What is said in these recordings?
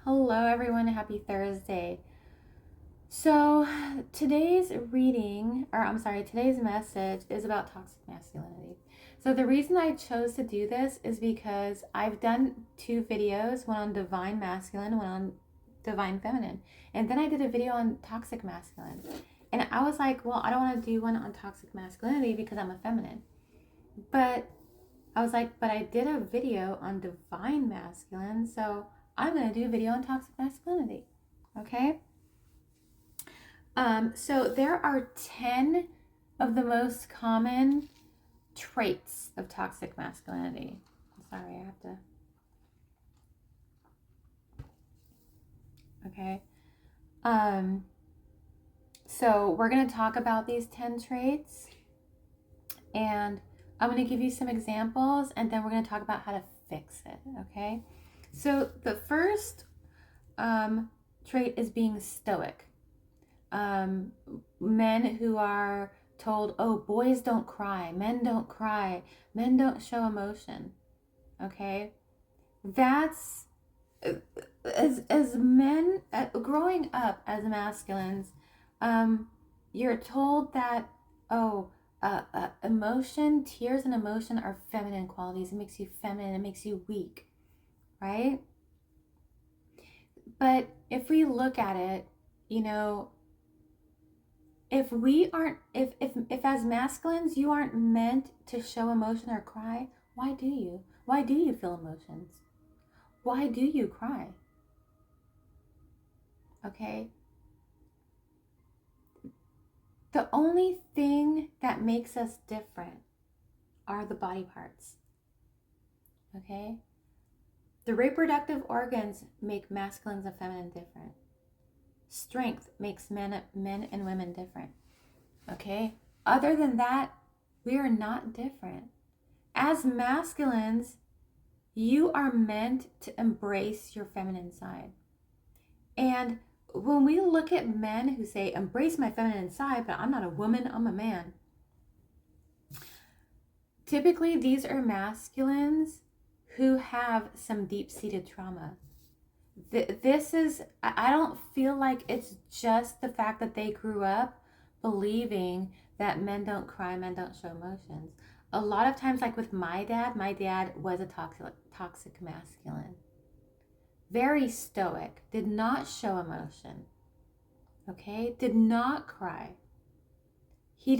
Hello, everyone. Happy Thursday. So, today's today's message is about toxic masculinity. So, the reason I chose to do this is because I've done two videos, one on divine masculine, one on divine feminine. And then I did a video on toxic masculine. And I was like, well, I don't want to do one on toxic masculinity because I'm a feminine. But I was like, but I did a video on divine masculine, so I'm going to do a video on toxic masculinity. Okay? So there are 10 of the most common traits of toxic masculinity. Sorry, I have to. Okay. So we're going to talk about these 10 traits, and I'm going to give you some examples, and then we're going to talk about how to fix it. Okay. So the first trait is being stoic. Men who are told, oh, boys don't cry, men don't show emotion. Okay, that's as men growing up as masculines, you're told that emotion, tears and emotion are feminine qualities. It makes you feminine, it makes you weak, right? But if we look at it, if as masculines you aren't meant to show emotion or cry, why do you? Why do you feel emotions? Why do you cry? Okay? The only thing that makes us different are the body parts. Okay? The reproductive organs make masculines and feminine different. Strength makes men and women different. Okay? Other than that, we are not different. As masculines, you are meant to embrace your feminine side. And when we look at men who say, embrace my feminine side, but I'm not a woman, I'm a man. Typically, these are masculines who have some deep-seated trauma. This is, I don't feel like it's just the fact that they grew up believing that men don't cry, men don't show emotions. A lot of times, like with my dad was a toxic masculine. Very stoic, did not show emotion. Okay, did not cry. He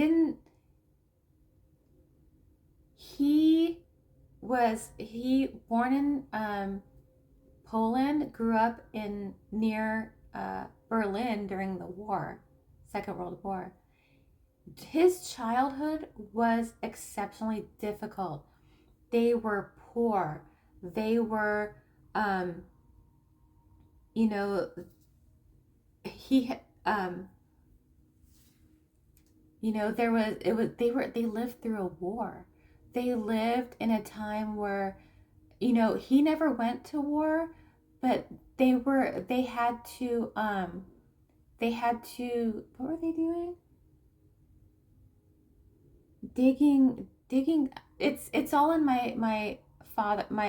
born in Poland, grew up near Berlin during the war, Second World War. His childhood was exceptionally difficult. They were poor. They were, they lived through a war. They lived in a time where, he never went to war, but they had to, what were they doing? Digging. It's all in my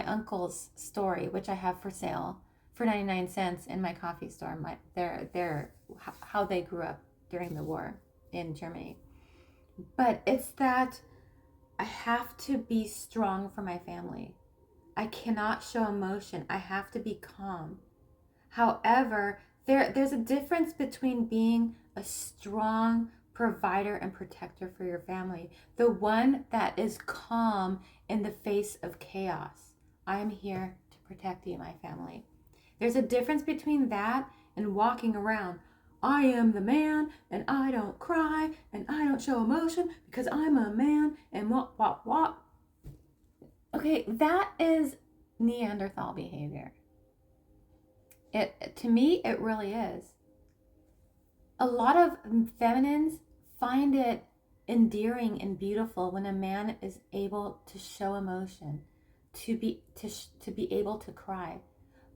uncle's story, which I have for sale for 99 cents in my coffee store. How they grew up during the war in Germany. But it's that I have to be strong for my family. I cannot show emotion. I have to be calm. However, there's a difference between being a strong provider and protector for your family. The one that is calm in the face of chaos. I am here to protect you, my family. There's a difference between that and walking around. I am the man and I don't cry and I don't show emotion because I'm a man and what. Okay, that is Neanderthal behavior. To me, it really is. A lot of feminines find it endearing and beautiful when a man is able to show emotion, to be able to cry.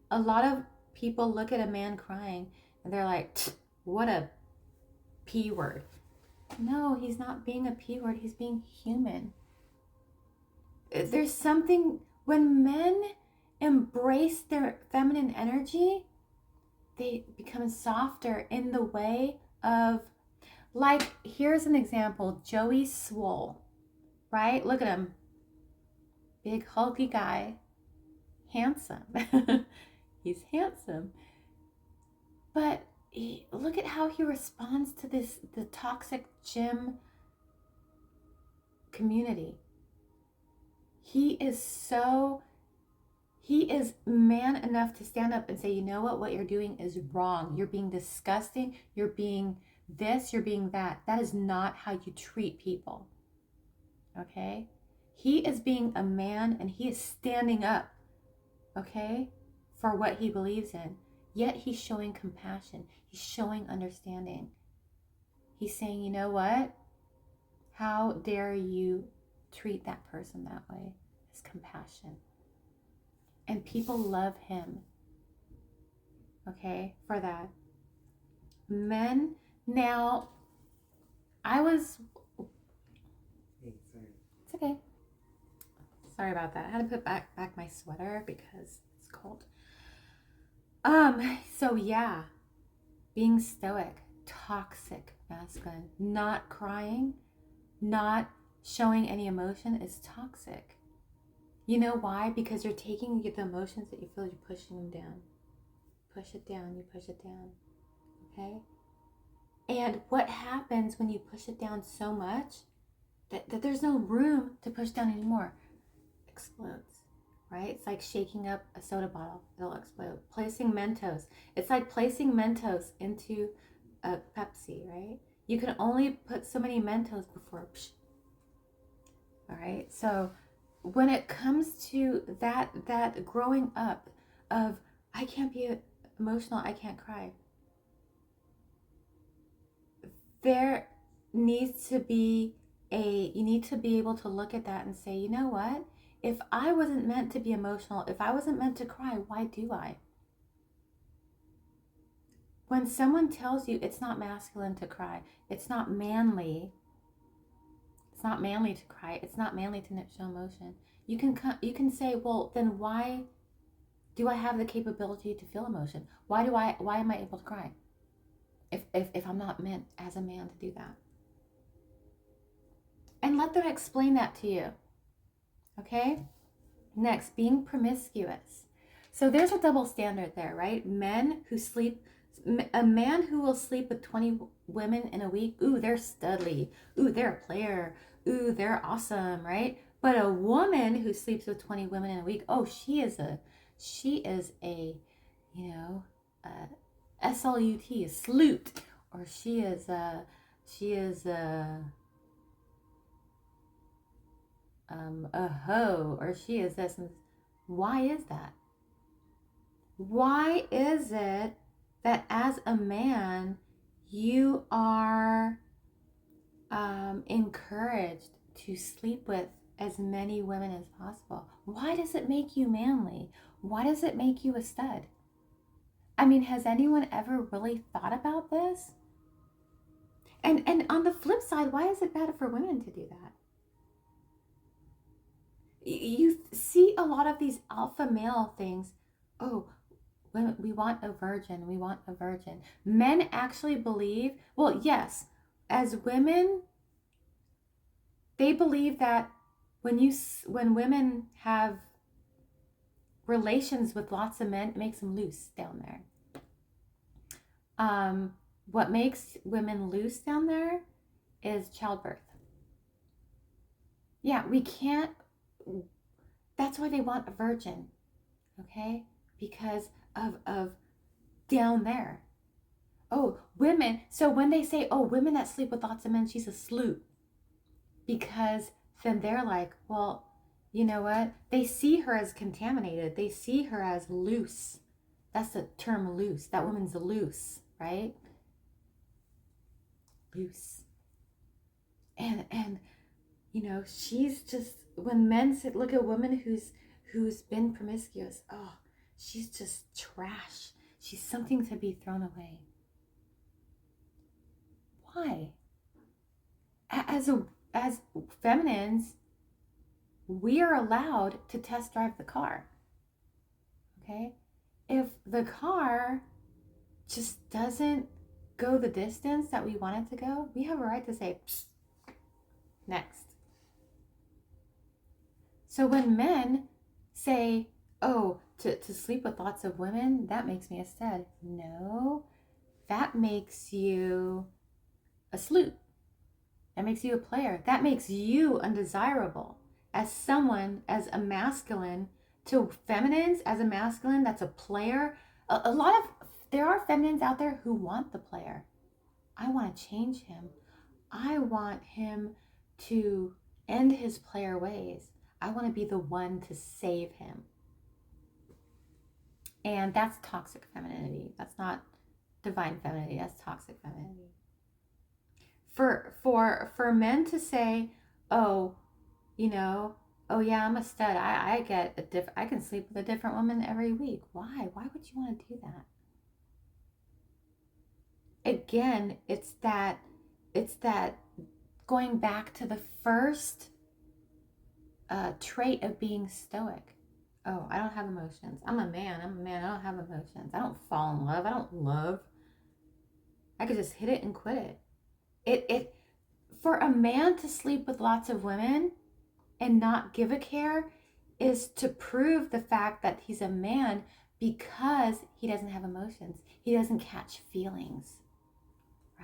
A lot of people look at a man crying and they're like, what a P word. No, he's not being a P word, he's being human. There's something, when men embrace their feminine energy, they become softer in the way of, like, here's an example. Joey Swole, right? Look at him. Big hulky guy. Handsome. He's handsome. But look at how he responds to the toxic gym community. He is man enough to stand up and say, you know what you're doing is wrong. You're being disgusting. You're being this, you're being that. That is not how you treat people. Okay? He is being a man and he is standing up, okay, for what he believes in. Yet he's showing compassion. He's showing understanding. He's saying, you know what? How dare you treat that person that way? It's compassion. And people love him, okay, for that. Men, now, it's okay. Sorry about that. I had to put back my sweater because it's cold. So yeah, being stoic, toxic masculine, not crying, not showing any emotion is toxic. You know why? Because you're taking the emotions that you feel, you're pushing them down. Push it down, you push it down. Okay? And what happens when you push it down so much that there's no room to push down anymore? Explodes, right? It's like shaking up a soda bottle. It'll explode. Placing Mentos. It's like placing Mentos into a Pepsi, right? You can only put so many Mentos before, psh. All right? So when it comes to that growing up of, I can't be emotional, I can't cry, there needs to be you need to be able to look at that and say, you know what? If I wasn't meant to be emotional, if I wasn't meant to cry, why do I? When someone tells you it's not masculine to cry, it's not manly to cry, it's not manly to show emotion, you can say, well, then why do I have the capability to feel emotion? Why am I able to cry? If I'm not meant as a man to do that. And let them explain that to you. Okay? Next, being promiscuous. So there's a double standard there, right? A man who will sleep with 20 women in a week, ooh, they're studly. Ooh, they're a player. Ooh, they're awesome, right? But a woman who sleeps with 20 women in a week, oh, she is a, SLUT, a sloot, or she is a hoe, or she is this. And why is that? Why is it that as a man you are encouraged to sleep with as many women as possible? Why does it make you manly? Why does it make you a stud? I mean, has anyone ever really thought about this? And on the flip side, why is it bad for women to do that? You see a lot of these alpha male things. Oh, we want a virgin. We want a virgin. Men actually believe, well, yes, as women, they believe that when women have relations with lots of men, it makes them loose down there. What makes women loose down there is childbirth. Yeah, we can't. That's why they want a virgin, okay? Because of down there. Oh, women. So when they say, oh, women that sleep with lots of men, she's a sloot. Because then they're like, well, you know what? They see her as contaminated. They see her as loose. That's the term, loose. That woman's loose, right? Loose. And she's just, when men look at a woman who's been promiscuous, oh, she's just trash. She's something to be thrown away. Why? As feminines, we are allowed to test drive the car. Okay? If the car just doesn't go the distance that we want it to go, we have a right to say, psst, next. So when men say, oh, to sleep with lots of women, that makes me a stud. No, that makes you a sloot. That makes you a player. That makes you undesirable as someone, as a masculine, to feminines, as a masculine that's a player. There are feminines out there who want the player. I want to change him. I want him to end his player ways. I want to be the one to save him. And that's toxic femininity. That's not divine femininity. That's toxic femininity. For men to say, oh, you know, oh yeah, I'm a stud. I can sleep with a different woman every week. Why? Why would you want to do that? Again, it's that going back to the first trait of being stoic. Oh, I don't have emotions. I'm a man. I don't have emotions. I don't fall in love. I don't love. I could just hit it and quit it. It for a man to sleep with lots of women and not give a care is to prove the fact that he's a man because he doesn't have emotions. He doesn't catch feelings.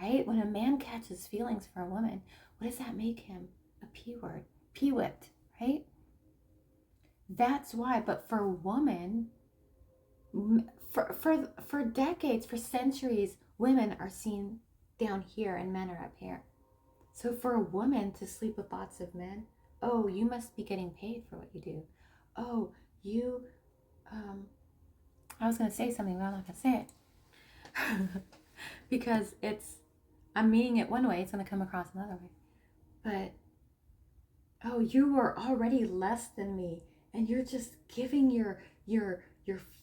Right? When a man catches feelings for a woman, what does that make him? A P word. P-whipped, right? That's why. But for a woman, for decades, for centuries, women are seen down here and men are up here. So for a woman to sleep with lots of men, oh, you must be getting paid for what you do. Oh, you, I was going to say something, but I'm not going to say it. Because I'm meaning it one way, it's going to come across another way. But, oh, you were already less than me, and you're just giving your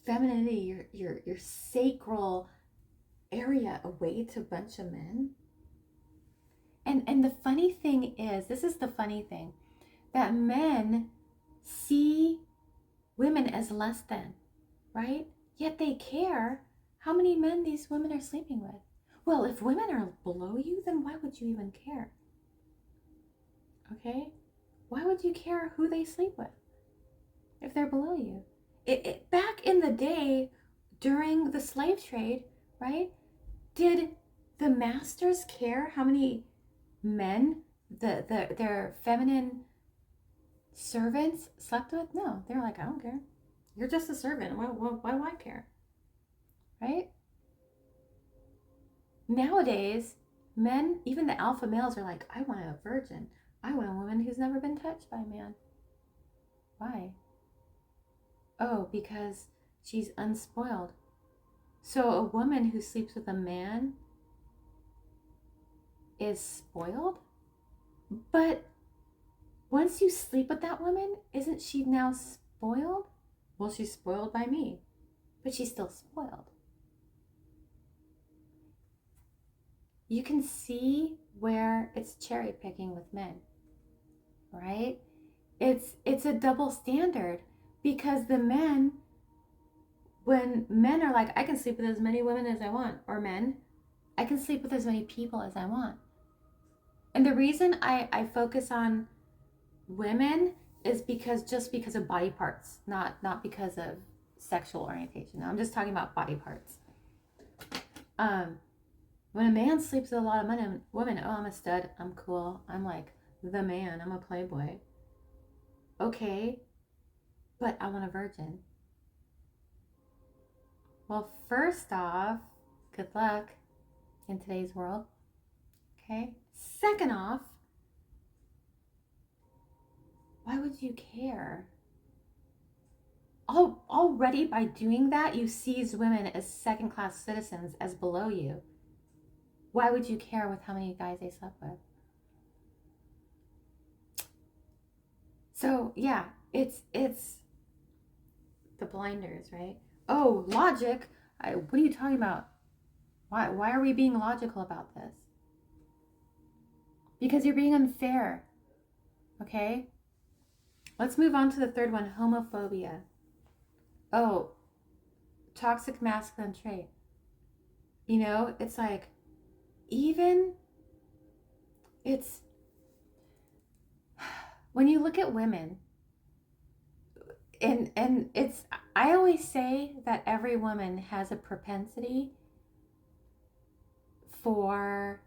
femininity, your sacral area away to a bunch of men. And the funny thing is, this is the funny thing, that men see women as less than, right? Yet they care how many men these women are sleeping with. Well, if women are below you, then why would you even care? Okay? Why would you care who they sleep with if they're below you? Back in the day, during the slave trade, right? Did the masters care how many men their feminine servants slept with? No, they're like, I don't care. You're just a servant. Why do I care? Right? Nowadays, men, even the alpha males, are like, I want a virgin. I want a woman who's never been touched by a man. Why? Oh, because she's unspoiled. So a woman who sleeps with a man is spoiled? But once you sleep with that woman, isn't she now spoiled? Well, she's spoiled by me, but she's still spoiled. You can see where it's cherry picking with men, right? It's a double standard, because the men, when men are like, I can sleep with as many women as I want, or men, I can sleep with as many people as I want. And the reason I focus on women is because of body parts, not because of sexual orientation. I'm just talking about body parts. When a man sleeps with a lot of women, oh, I'm a stud, I'm cool, I'm like the man, I'm a playboy. Okay, but I want a virgin. Well, first off, good luck in today's world. Okay. Second off, why would you care? Already by doing that, you seize women as second-class citizens, as below you. Why would you care with how many guys they slept with? So yeah, it's the blinders, right? Oh, logic. What are you talking about? Why are we being logical about this? Because you're being unfair. Okay? Let's move on to the third one, homophobia. Oh, toxic masculine trait. You know, it's like, even, it's, when you look at women, and it's, I always say that every woman has a propensity for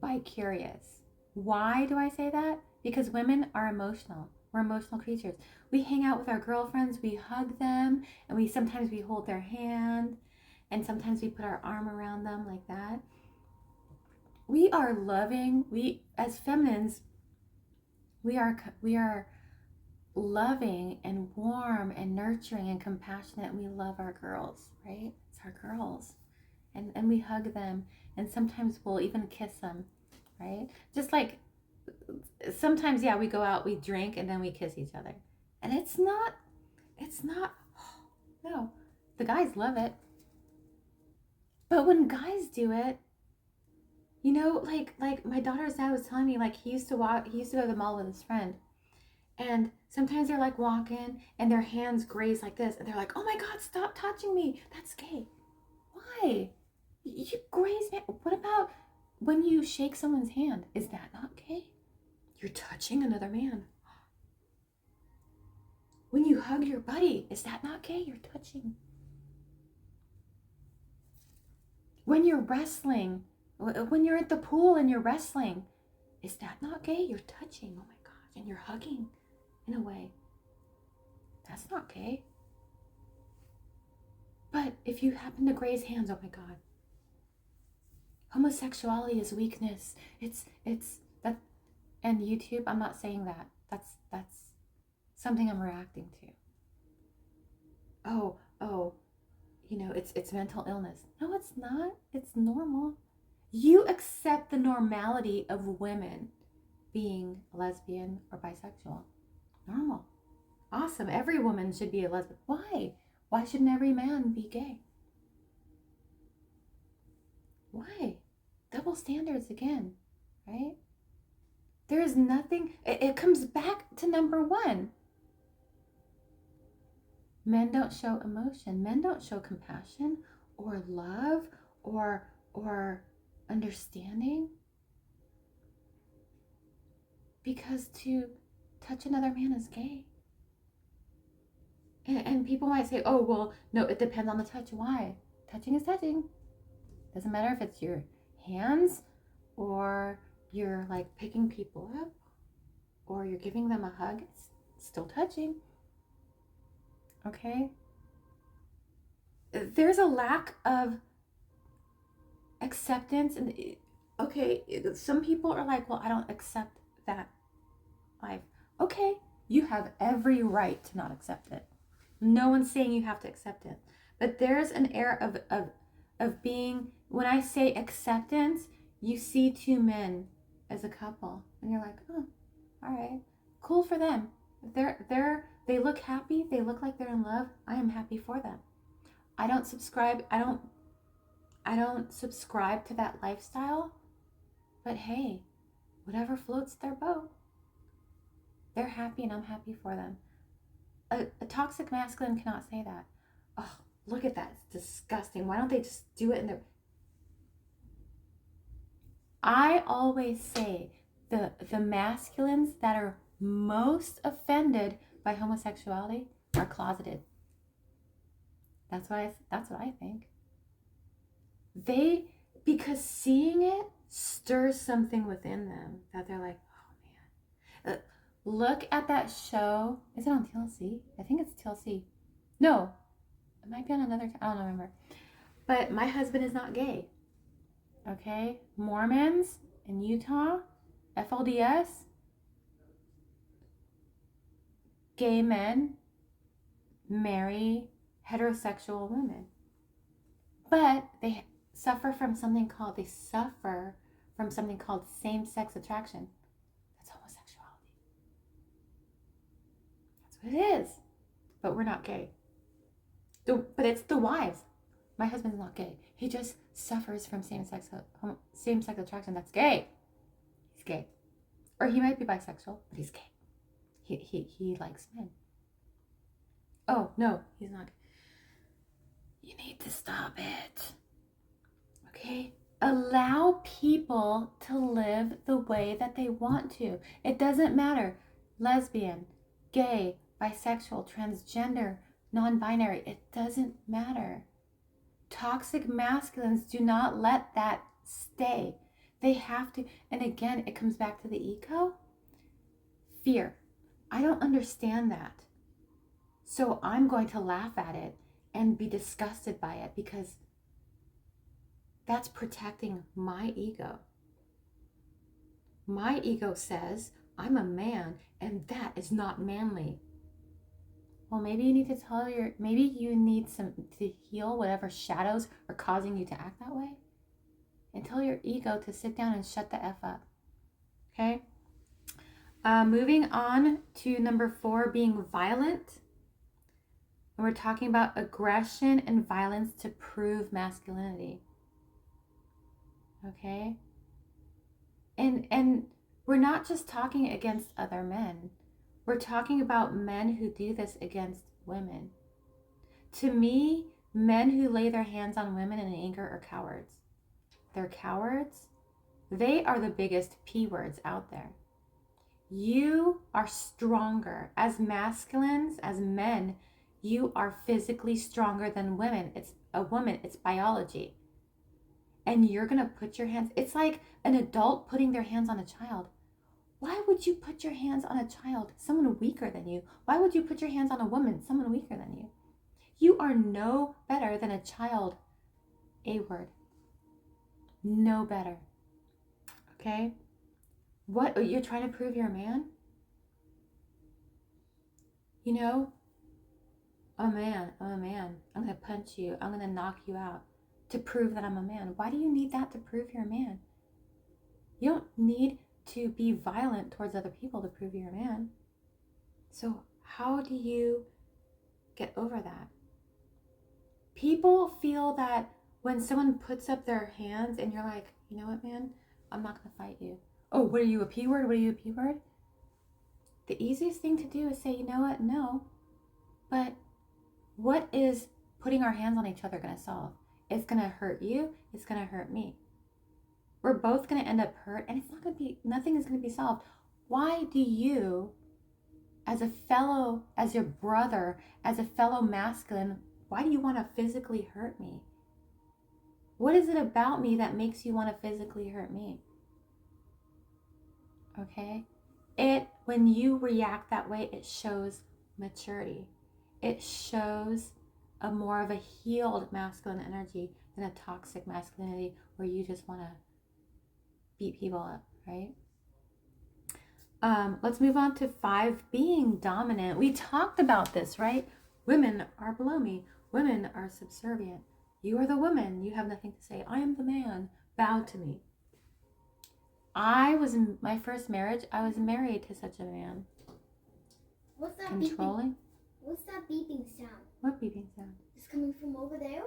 bi-curious. Why do I say that? Because women are emotional. We're emotional creatures. We hang out with our girlfriends, we hug them, and sometimes we hold their hand, and sometimes we put our arm around them like that. We are loving. We, as feminines, we are loving and warm and nurturing and compassionate. We love our girls, right? It's our girls. And we hug them, and sometimes we'll even kiss them, right? Just like, sometimes, yeah, we go out, we drink, and then we kiss each other. And it's not, no, the guys love it. But when guys do it, you know, like my daughter's dad was telling me, like, he used to go to the mall with his friend. And sometimes they're like walking and their hands graze like this, and they're like, oh my God, stop touching me. That's gay. Why? You graze, man. What about when you shake someone's hand? Is that not gay? You're touching another man. When you hug your buddy, is that not gay? You're touching. When you're wrestling, when you're at the pool and you're wrestling, is that not gay? You're touching. Oh my gosh. And you're hugging in a way. That's not gay. But if you happen to graze hands, oh my God. Homosexuality is weakness. It's that. And YouTube, I'm not saying that. That's something I'm reacting to. Oh, you know, it's mental illness. No, it's not. It's normal. You accept the normality of women being lesbian or bisexual. Normal. Awesome. Every woman should be a lesbian. Why? Why shouldn't every man be gay? Why? Double standards again, right? There is nothing, it comes back to number one. Men don't show emotion. Men don't show compassion or love or understanding. Because to touch another man is gay. And people might say, oh, well, no, it depends on the touch. Why? Touching is touching. Doesn't matter if it's your hands or you're like picking people up or you're giving them a hug. It's still touching. Okay? There's a lack of acceptance. And okay, some people are like, well, I don't accept that life. Okay, you have every right to not accept it. No one's saying you have to accept it. But there's an air of being, when I say acceptance, you see two men as a couple and you're like, oh, all right, cool for them. If they look happy, they look like they're in love, I am happy for them. I don't subscribe to that lifestyle, but hey, whatever floats their boat. They're happy and I'm happy for them. A toxic masculine cannot say that. Oh, look at that. It's disgusting. Why don't they just do it in their... I always say the masculines that are most offended by homosexuality are closeted. That's what I think. Because seeing it stirs something within them that they're like, oh man. Look at that show. Is it on TLC? I think it's TLC. No, it might be on another. I don't remember. But My Husband Is Not Gay. Okay, Mormons in Utah, FLDS, gay men marry heterosexual women, but they suffer from something called same-sex attraction. That's homosexuality. That's what it is. But we're not gay. But it's the wives. My husband's not gay. He just suffers from same-sex attraction. That's gay. He's gay. Or he might be bisexual, but he's gay. He likes men. Oh, no, he's not. You need to stop it. Okay? Allow people to live the way that they want to. It doesn't matter. Lesbian, gay, bisexual, transgender, non-binary. It doesn't matter. Toxic masculines do not let that stay. They have to. And again, it comes back to the ego. Fear. I don't understand that. So I'm going to laugh at it and be disgusted by it because that's protecting my ego. My ego says I'm a man and that is not manly. Well, maybe you need to maybe you need to heal whatever shadows are causing you to act that way. And tell your ego to sit down and shut the F up. Okay? Moving on to number 4, being violent. And we're talking about aggression and violence to prove masculinity. Okay? And we're not just talking against other men. We're talking about men who do this against women. To me, men who lay their hands on women in anger are cowards. They're cowards. They are the biggest P words out there. You are stronger. As masculines, as men, you are physically stronger than women. It's a woman, it's biology. And you're going to put your hands, it's like an adult putting their hands on a child. Why would you put your hands on a child, someone weaker than you? Why would you put your hands on a woman, someone weaker than you? You are no better than a child. A word. No better. Okay? What, you're trying to prove you're a man? You know, I'm a man. I'm going to punch you. I'm going to knock you out to prove that I'm a man. Why do you need that to prove you're a man? You don't need to be violent towards other people to prove you're a man. So how do you get over that? People feel that when someone puts up their hands and you're like, you know what, man, I'm not going to fight you. Oh, what are you, a P word? What are you, a P word? The easiest thing to do is say, you know what, no. But what is putting our hands on each other going to solve? It's going to hurt you. It's going to hurt me. We're both going to end up hurt, and it's not going to be, nothing is going to be solved. Why do you, as your brother, as a fellow masculine, why do you want to physically hurt me? What is it about me that makes you want to physically hurt me? Okay? When you react that way, it shows maturity. It shows a more of a healed masculine energy than a toxic masculinity where you just want to beat people up, right? Let's move on to 5, being dominant. We talked about this, right? Women are below me. Women are subservient. You are the woman. You have nothing to say. I am the man. Bow to me. I was in my first marriage. I was married to such a man. What's that controlling? Beeping? What's that beeping sound? What beeping sound? It's coming from over there?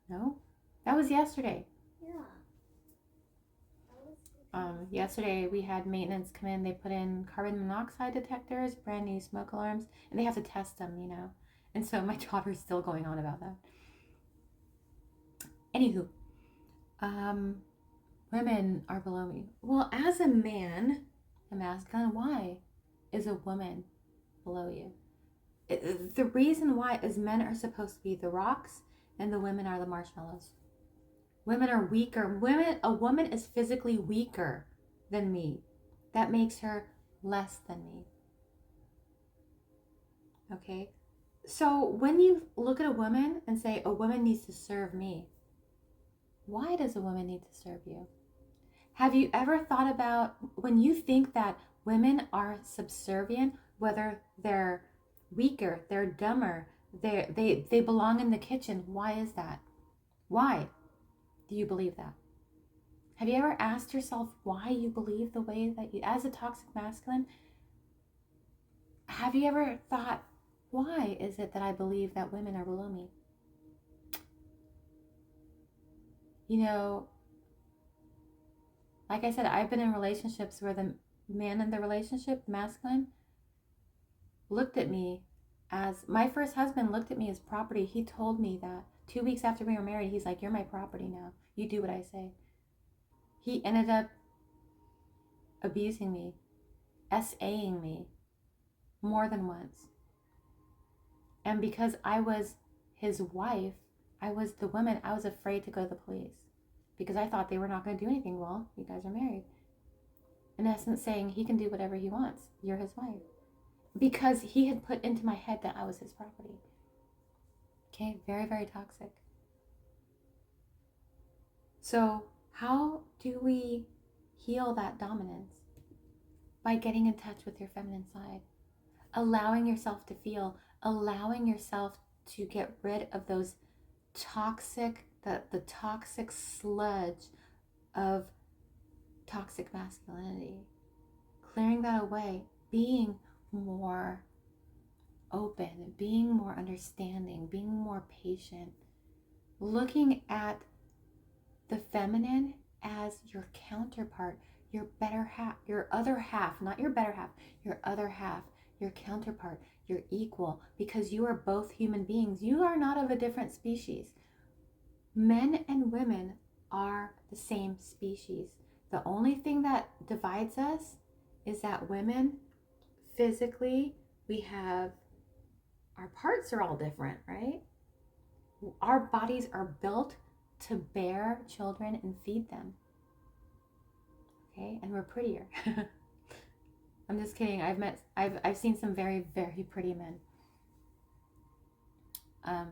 No. That was yesterday. Yeah. Yesterday we had maintenance come in. They put in carbon monoxide detectors, brand new smoke alarms, and they have to test them, you know. And so my daughter's still going on about that. Anywho, women are below me. Well, as a man, a masculine, why is a woman below you? The reason why is men are supposed to be the rocks and the women are the marshmallows. Women are weaker. A woman is physically weaker than me. That makes her less than me. Okay? So when you look at a woman and say, a woman needs to serve me, why does a woman need to serve you? Have you ever thought about when you think that women are subservient, whether they're weaker, they're dumber, they belong in the kitchen? Why is that? Why do you believe that? Have you ever asked yourself why you believe the way that you, as a toxic masculine, have you ever thought, why is it that I believe that women are below me? You know, like I said, I've been in relationships where the man in the relationship, the masculine, looked at me as my first husband looked at me as property. He told me that 2 weeks after we were married, he's like, "You're my property now. You do what I say." He ended up abusing me, SAing me more than once. And because I was his wife, I was the woman, I was afraid to go to the police because I thought they were not going to do anything. Well, you guys are married. In essence, saying he can do whatever he wants. You're his wife. Because he had put into my head that I was his property. Okay, very, very toxic. So, how do we heal that dominance? By getting in touch with your feminine side, allowing yourself to feel, allowing yourself to get rid of those toxic, the toxic sludge of toxic masculinity, clearing that away, being more open, being more understanding, being more patient, looking at the feminine as your counterpart, your better half, your other half, not your better half, your other half, your counterpart, your equal, because you are both human beings. You are not of a different species. Men and women are the same species. The only thing that divides us is that women, physically, we have, our parts are all different, right? Our bodies are built to bear children and feed them. Okay, and we're prettier. I'm just kidding. I've seen some very, very pretty men.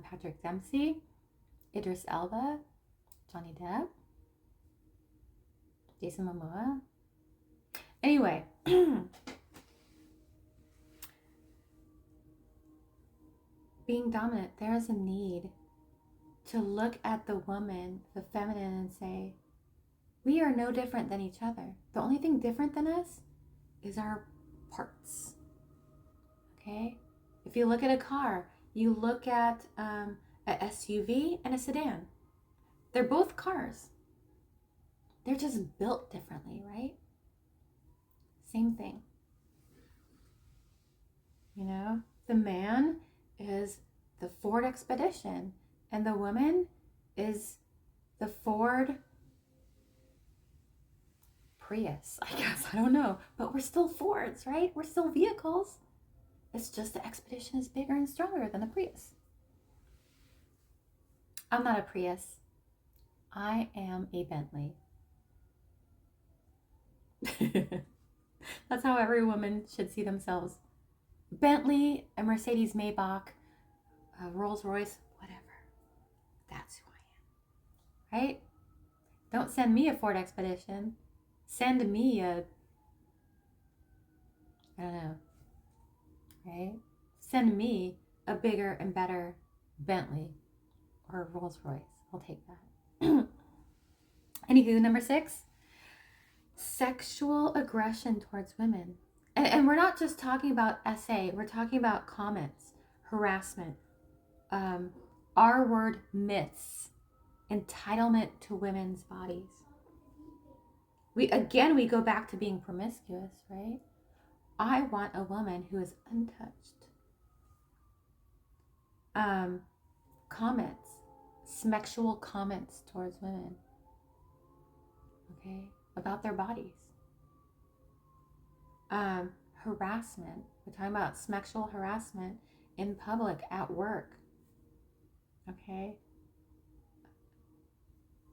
Patrick Dempsey, Idris Elba, Johnny Depp, Jason Momoa. Anyway, being dominant, there is a need to look at the woman, the feminine, and say, we are no different than each other. The only thing different than us is our parts. Okay? If you look at a car, you look at a SUV and a sedan. They're both cars. They're just built differently, right? Same thing. You know, the man is the Ford Expedition, and the woman is the Ford Prius, I guess. I don't know. But we're still Fords, right? We're still vehicles. It's just the Expedition is bigger and stronger than the Prius. I'm not a Prius. I am a Bentley. That's how every woman should see themselves. Bentley, a Mercedes Maybach, a Rolls Royce, whatever. That's who I am. Right? Don't send me a Ford Expedition. Send me a, I don't know. Right? Send me a bigger and better Bentley or Rolls Royce. I'll take that. Anywho, number 6, sexual aggression towards women. And we're not just talking about SA, we're talking about comments, harassment, R-word myths, entitlement to women's bodies. We go back to being promiscuous, right? I want a woman who is untouched. Comments, sexual comments towards women, okay, about their bodies. Harassment. We're talking about sexual harassment in public, at work. Okay?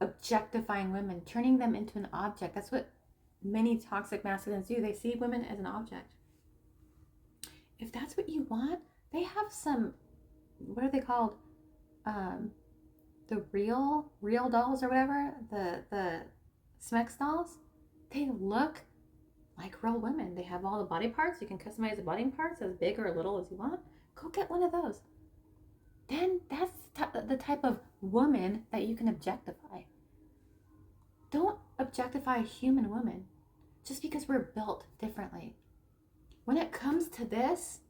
Objectifying women, turning them into an object. That's what many toxic masculines do. They see women as an object. If that's what you want, they have some, what are they called? The real dolls or whatever, the Smex dolls. They look like real women. They have all the body parts. You can customize the body parts as big or little as you want. Go get one of those. Then that's the type of woman that you can objectify. Don't objectify a human woman just because we're built differently. When it comes to this,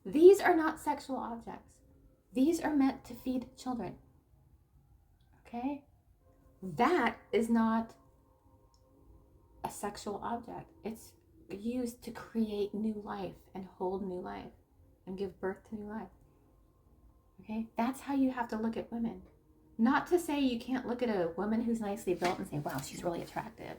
these are not sexual objects. These are meant to feed children. Okay? That is not a sexual object. It's used to create new life and hold new life. and give birth to new life. Okay? That's how you have to look at women. Not to say you can't look at a woman who's nicely built and say, wow, she's really attractive.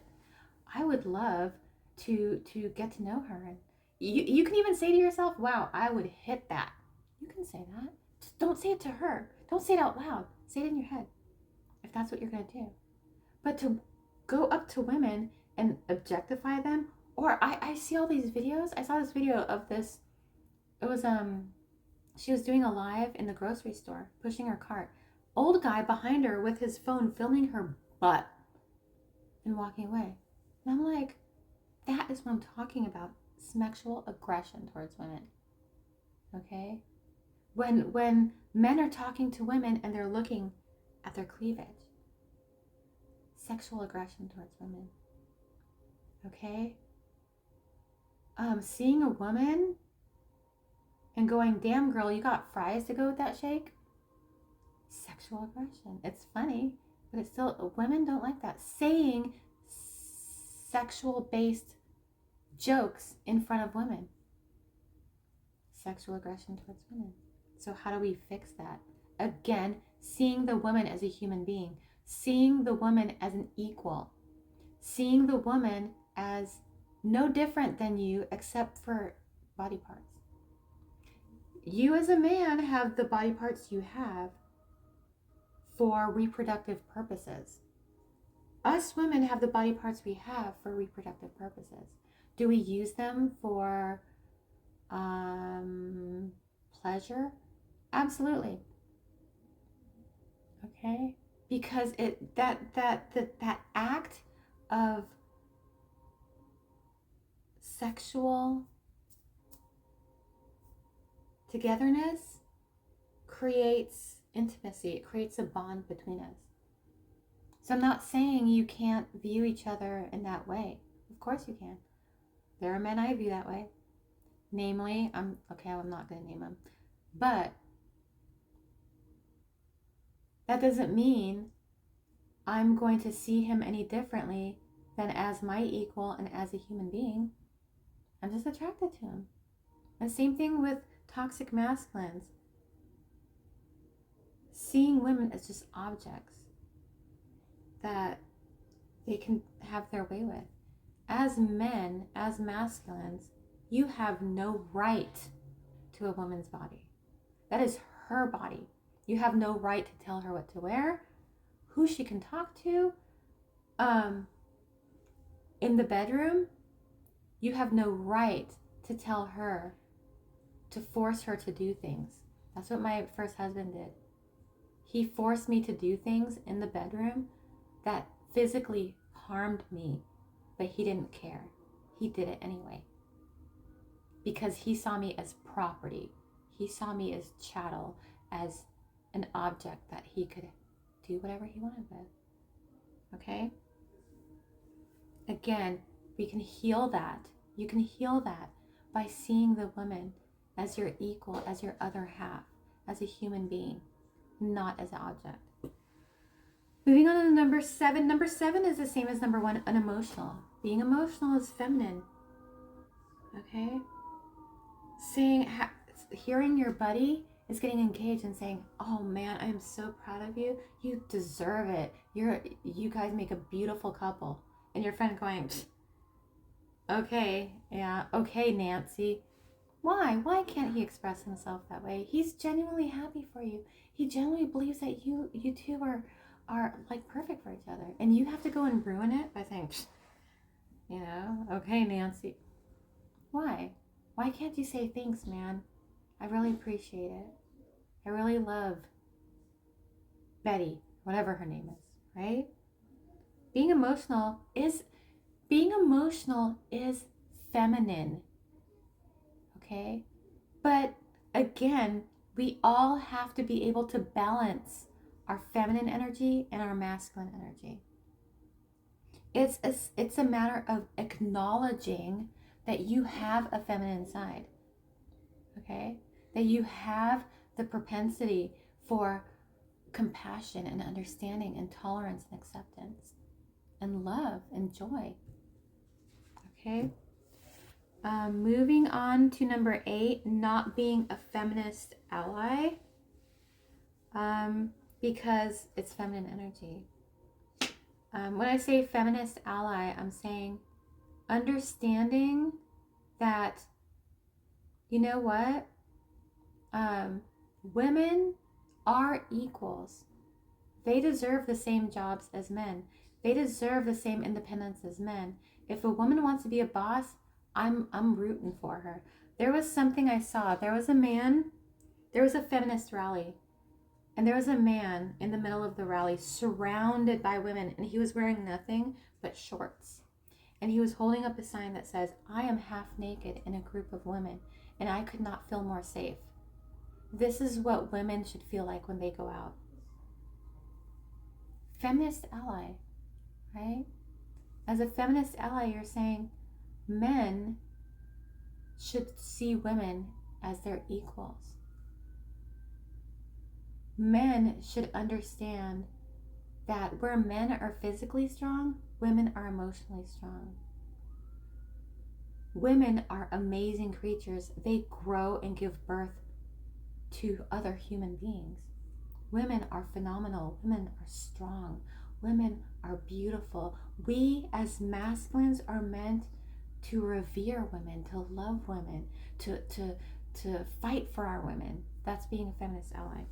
I would love to get to know her. And you can even say to yourself, wow, I would hit that. You can say that. Just don't say it to her. Don't say it out loud. Say it in your head if that's what you're going to do. But to go up to women and objectify them, or I see all these videos. I saw this video of this. It was she was doing a live in the grocery store, pushing her cart. Old guy behind her with his phone filming her butt and walking away. And I'm like, that is what I'm talking about. Sexual aggression towards women. Okay? When men are talking to women and they're looking at their cleavage. Sexual aggression towards women. Okay? Seeing a woman and going, damn girl, you got fries to go with that shake? Sexual aggression. It's funny, but it's still, women don't like that. Saying sexual based jokes in front of women. Sexual aggression towards women. So how do we fix that? Again, seeing the woman as a human being. Seeing the woman as an equal. Seeing the woman as no different than you except for body parts. You as a man have the body parts you have for reproductive purposes. Us women have the body parts we have for reproductive purposes. Do we use them for pleasure? Absolutely. Okay? Because that act of sexual togetherness creates intimacy. It creates a bond between us. So I'm not saying you can't view each other in that way. Of course you can. There are men I view that way. Namely, I'm not going to name them. But that doesn't mean I'm going to see him any differently than as my equal and as a human being. I'm just attracted to him. And same thing with toxic masculines. Seeing women as just objects that they can have their way with. As men, as masculines, you have no right to a woman's body. That is her body. You have no right to tell her what to wear, who she can talk to. In the bedroom, you have no right to tell her, to force her to do things. That's what my first husband did. He forced me to do things in the bedroom that physically harmed me, but he didn't care. He did it anyway. Because he saw me as property. He saw me as chattel, as an object that he could do whatever he wanted with. Okay? Again, we can heal that. You can heal that by seeing the woman as your equal, as your other half, as a human being, not as an object. Moving on to number 7. Number 7 is the same as number 1, unemotional. Being emotional is feminine. Okay? Hearing your buddy is getting engaged and saying, oh man, I am so proud of you. You deserve it. You guys make a beautiful couple. And your friend going, okay, yeah, okay, Nancy. Why? Why can't he express himself that way? He's genuinely happy for you. He genuinely believes that you two are like perfect for each other. And you have to go and ruin it by saying, okay, Nancy. Why? Why can't you say thanks, man? I really appreciate it. I really love Betty, whatever her name is, right? Being emotional is feminine. Okay? But again, we all have to be able to balance our feminine energy and our masculine energy. It's a matter of acknowledging that you have a feminine side. Okay? That you have the propensity for compassion and understanding and tolerance and acceptance and love and joy. Okay? Moving on to number 8, not being a feminist ally, because it's feminine energy. When I say feminist ally, I'm saying understanding that, you know what, women are equals. They deserve the same jobs as men. They deserve the same independence as men. If a woman wants to be a boss, I'm rooting for her. There was something I saw. There was a feminist rally, and there was a man in the middle of the rally surrounded by women, and he was wearing nothing but shorts. And he was holding up a sign that says, "I am half naked in a group of women, and I could not feel more safe." This is what women should feel like when they go out. Feminist ally, right? As a feminist ally, you're saying men should see women as their equals. Men should understand that where men are physically strong, women are emotionally strong. Women are amazing creatures. They grow and give birth to other human beings. Women are phenomenal. Women are strong. Women are beautiful. We as masculines are meant to revere women, to love women, to fight for our women. That's being a feminist ally.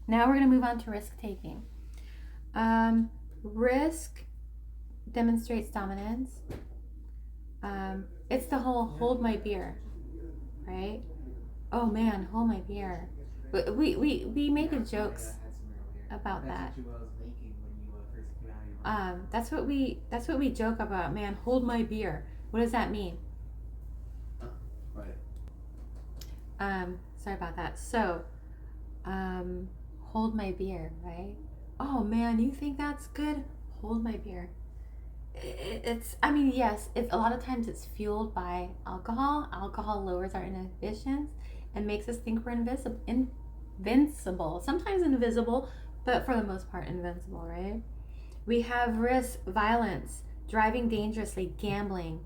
Now we're going to move on to risk taking. Risk demonstrates dominance. It's the whole hold my beer, right? Oh man, hold my beer. We make jokes about that. That's what we joke about. Man, hold my beer. What does that mean? Right. Sorry about that. So, hold my beer, right? Oh man, you think that's good? Hold my beer. I mean, yes, a lot of times it's fueled by alcohol. Alcohol lowers our inhibitions and makes us think we're invincible. Sometimes invisible, but for the most part, invincible, right? We have risk, violence, driving dangerously, gambling,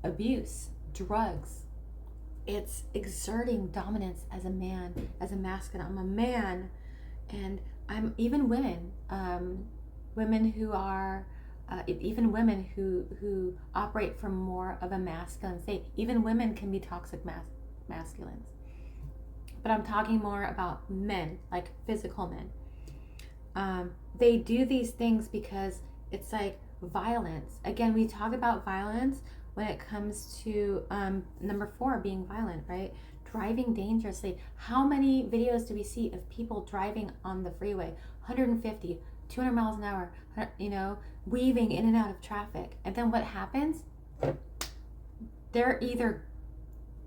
abuse, drugs. It's exerting dominance as a man, as a masculine. I'm a man, and I'm even women. Women who are, even women who operate from more of a masculine state. Even women can be toxic masculines. But I'm talking more about men, like physical men. They do these things because it's like violence. Again, we talk about violence when it comes to number 4, being violent, right? Driving dangerously. How many videos do we see of people driving on the freeway, 150, 200 miles an hour, weaving in and out of traffic? And then what happens? Their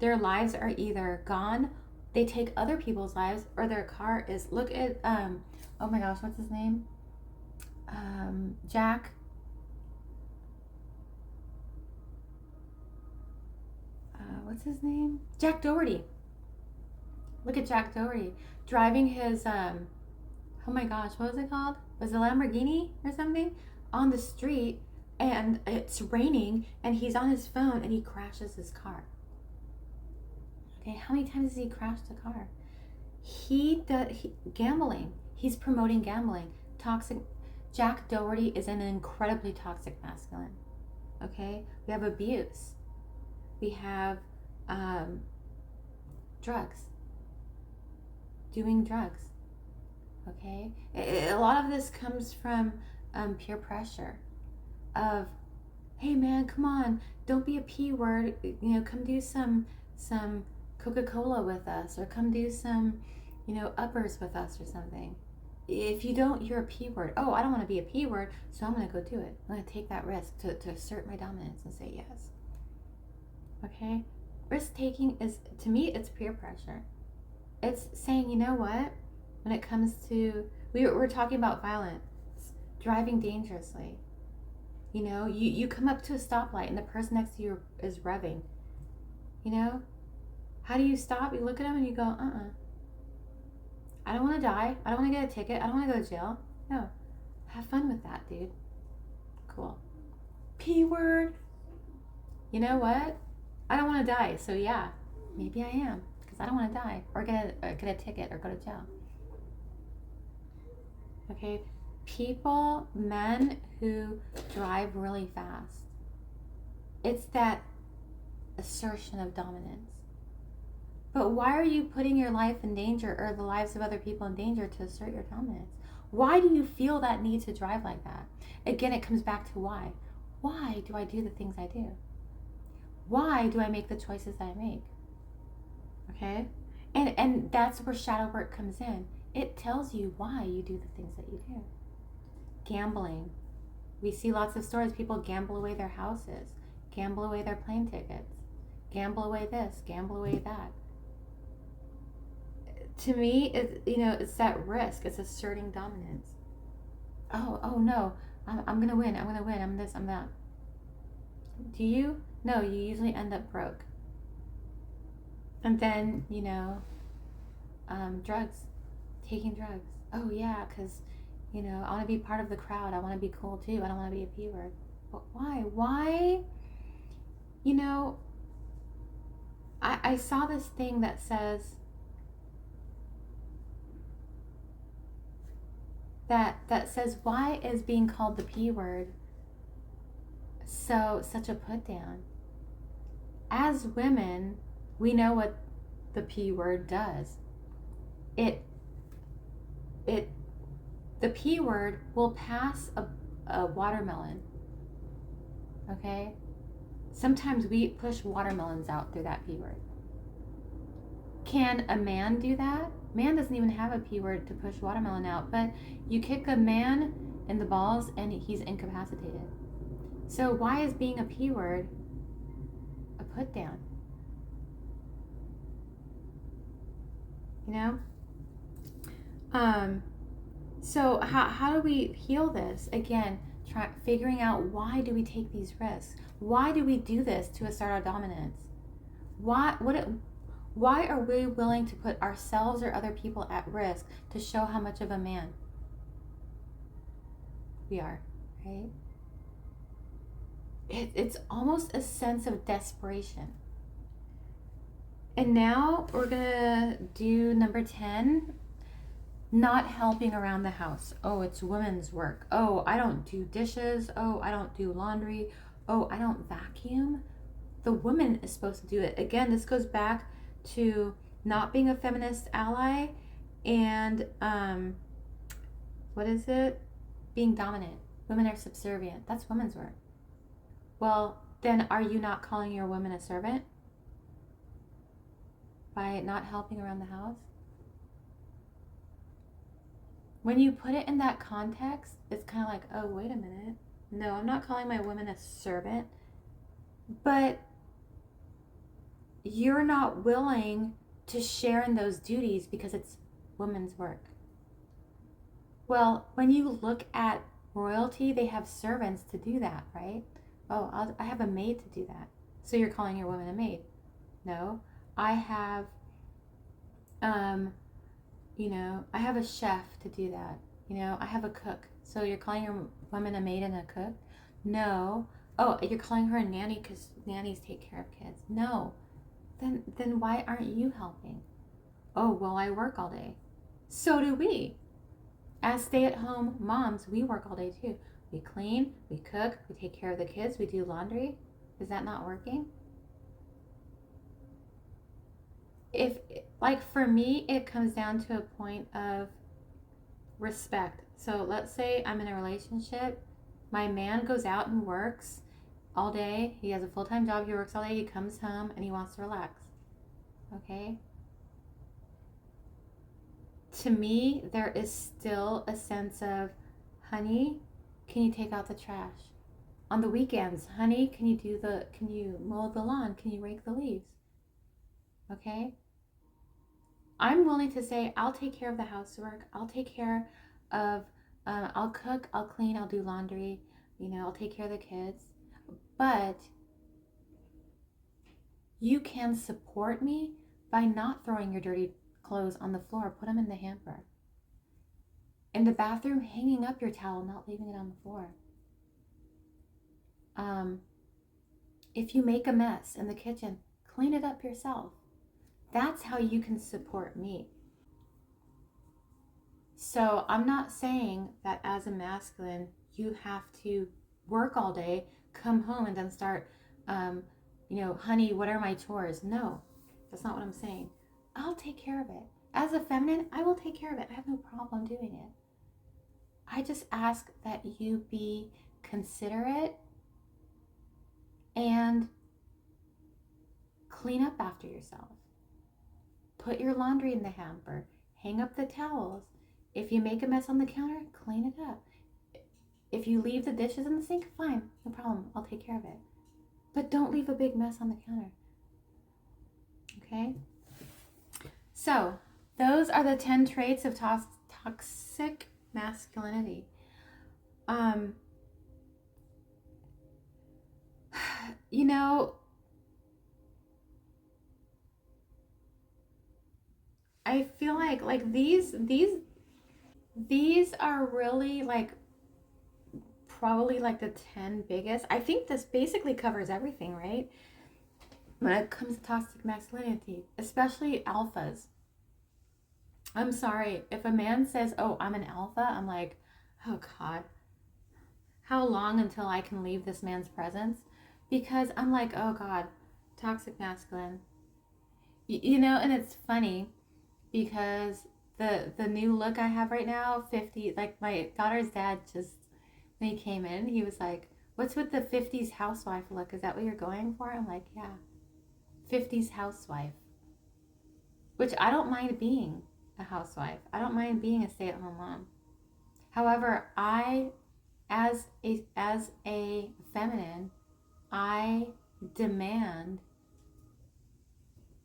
lives are either gone, they take other people's lives, or their car is, look at, oh my gosh, what's his name? What's his name? Jack Doherty. Look at Jack Doherty driving his, oh my gosh, what was it called? Was it a Lamborghini or something? On the street, and it's raining, and he's on his phone, and he crashes his car. Okay, how many times has he crashed a car? Gambling. He's promoting gambling. Toxic. Jack Doherty is an incredibly toxic masculine. Okay, we have abuse. We have drugs. Doing drugs. Okay, a lot of this comes from peer pressure. Of, hey man, come on, don't be a P word. Come do some Coca-Cola with us, or come do some, uppers with us or something. If you don't, you're a P word. Oh, I don't want to be a P word, so I'm going to go do it. I'm going to take that risk to assert my dominance and say yes. Okay? Risk taking is, to me, it's peer pressure. It's saying, you know what? When it comes to, we're talking about violence, driving dangerously. You come up to a stoplight and the person next to you is revving. How do you stop? You look at them and you go, I don't want to die. I don't want to get a ticket. I don't want to go to jail. No. Have fun with that, dude. Cool. P word. you know what? I don't want to die. So yeah, maybe I am because I don't want to die or get a ticket or go to jail. Okay, people, men who drive really fast, it's that assertion of dominance. But why are you putting your life in danger or the lives of other people in danger to assert your dominance? Why do you feel that need to drive like that? Again, it comes back to why. Why do I do the things I do? Why do I make the choices I make? Okay? And that's where shadow work comes in. It tells you why you do the things that you do. Gambling. We see lots of stories. People gamble away their houses, gamble away their plane tickets, gamble away this, gamble away that. To me, it's that risk. It's asserting dominance. Oh no, I'm gonna win. I'm gonna win. I'm this. I'm that. Do you? No, you usually end up broke. And then drugs, taking drugs. Oh yeah, because I want to be part of the crowd. I want to be cool too. I don't want to be a P word. But why? Why? I saw this thing that says that says, why is being called the P word such a put down? As women, we know what the P word does. The P word will pass a watermelon. Okay? Sometimes we push watermelons out through that P word. Can a man do that? Man doesn't even have a P word to push watermelon out, but you kick a man in the balls and he's incapacitated. So why is being a P word a put down? So how do we heal this? Again, figuring out, why do we take these risks? Why do we do this to assert our dominance? Why are we willing to put ourselves or other people at risk to show how much of a man we are, right? It's almost a sense of desperation. And now we're gonna do number 10, not helping around the house. Oh, it's women's work. Oh, I don't do dishes. Oh, I don't do laundry. Oh, I don't vacuum. The woman is supposed to do it. Again, this goes back to not being a feminist ally and being dominant. Women are subservient. That's women's work. Well, then are you not calling your woman a servant by not helping around the house? When you put it in that context, it's kind of like, oh, wait a minute. No, I'm not calling my woman a servant, but you're not willing to share in those duties because it's women's work. Well, when you look at royalty, they have servants to do that, right? Oh, I have a maid to do that. So you're calling your woman a maid? No, I have, I have a chef to do that. I have a cook. So you're calling your woman a maid and a cook? No. Oh, you're calling her a nanny because nannies take care of kids? No. Then why aren't you helping? Oh, well, I work all day. So do we. As stay-at-home moms, we work all day too. We clean, we cook, we take care of the kids, we do laundry. Is that not working? For me, it comes down to a point of respect. So let's say I'm in a relationship. My man goes out and works all day. He has a full-time job. He works all day. He comes home and he wants to relax. Okay? To me, there is still a sense of, honey, can you take out the trash? On the weekends, honey, can you mow the lawn? Can you rake the leaves? Okay? I'm willing to say, I'll take care of the housework. I'll take care of, I'll cook, I'll clean, I'll do laundry. I'll take care of the kids. But you can support me by not throwing your dirty clothes on the floor. Put them in the hamper. In the bathroom, hanging up your towel, not leaving it on the floor. If you make a mess in the kitchen, clean it up yourself. That's how you can support me. So I'm not saying that as a masculine, you have to work all day, come home, and then start, honey, what are my chores? No, that's not what I'm saying. I'll take care of it. As a feminine, I will take care of it. I have no problem doing it. I just ask that you be considerate and clean up after yourself. Put your laundry in the hamper. Hang up the towels. If you make a mess on the counter, clean it up. If you leave the dishes in the sink, fine, no problem. I'll take care of it. But don't leave a big mess on the counter. Okay? So, those are the 10 traits of toxic masculinity. I feel like these are really probably the 10 biggest. I think this basically covers everything, right? When it comes to toxic masculinity, especially alphas. I'm sorry, if a man says, oh, I'm an alpha, I'm like, oh God, how long until I can leave this man's presence? Because I'm like, oh God, toxic masculine. And it's funny because the new look I have right now, 50, like my daughter's dad just, when he came in, he was like, what's with the 50s housewife look? Is that what you're going for? I'm like, yeah, 50s housewife. Which I don't mind being a housewife. I don't mind being a stay-at-home mom. However, as a feminine, I demand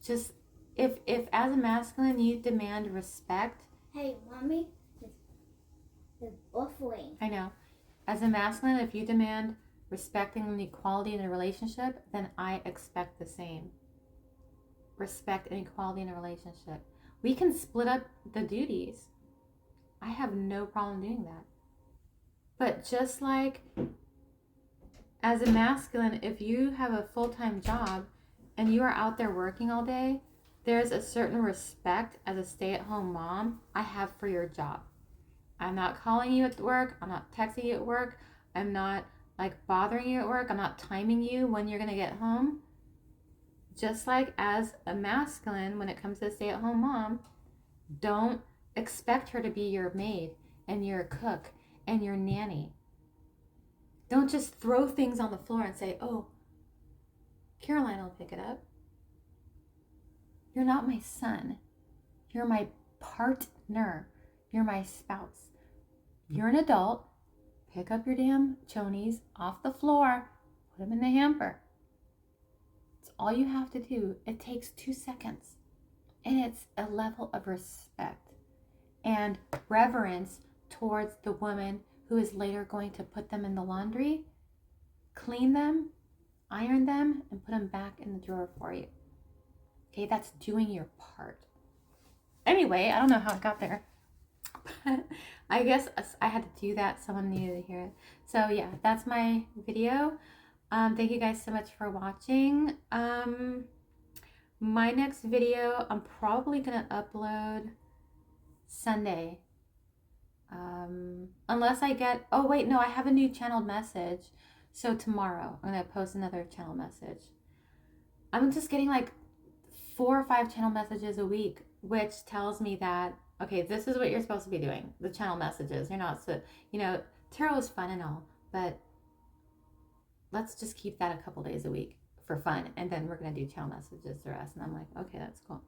just if as a masculine you demand respect. Hey, mommy, it's buffering. I know. As a masculine, if you demand respect and equality in a relationship, then I expect the same. Respect and equality in a relationship. We can split up the duties. I have no problem doing that. But just like as a masculine, if you have a full-time job and you are out there working all day, there's a certain respect as a stay-at-home mom I have for your job. I'm not calling you at work. I'm not texting you at work. I'm not bothering you at work. I'm not timing you when you're going to get home. Just like as a masculine, when it comes to a stay-at-home mom, don't expect her to be your maid and your cook and your nanny. Don't just throw things on the floor and say, oh, Caroline will pick it up. You're not my son. You're my partner. You're my spouse. You're an adult. Pick up your damn chonies off the floor. Put them in the hamper. It's all you have to do. It takes 2 seconds. And it's a level of respect and reverence towards the woman who is later going to put them in the laundry, clean them, iron them, and put them back in the drawer for you. Okay, that's doing your part. Anyway, I don't know how it got there, but I guess I had to do that. Someone needed to hear it. So yeah, that's my video. Thank you guys so much for watching. My next video, I'm probably gonna upload Sunday. Unless I get, oh wait, no, I have a new channeled message. So tomorrow I'm gonna post another channel message. I'm just getting 4 or 5 channel messages a week, which tells me that, okay, this is what you're supposed to be doing. The channel messages. You're not, tarot is fun and all, but let's just keep that a couple days a week for fun. And then we're going to do channel messages the rest. And I'm like, okay, that's cool.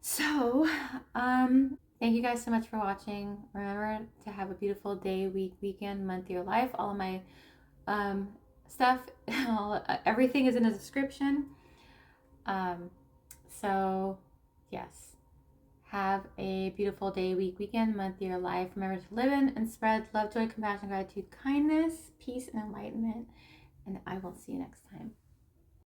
So, thank you guys so much for watching. Remember to have a beautiful day, week, weekend, month, your life. All of my stuff, everything is in the description. So yes, have a beautiful day, week, weekend, month, your life. Remember to live in and spread love, joy, compassion, gratitude, kindness, peace, and enlightenment. And I will see you next time.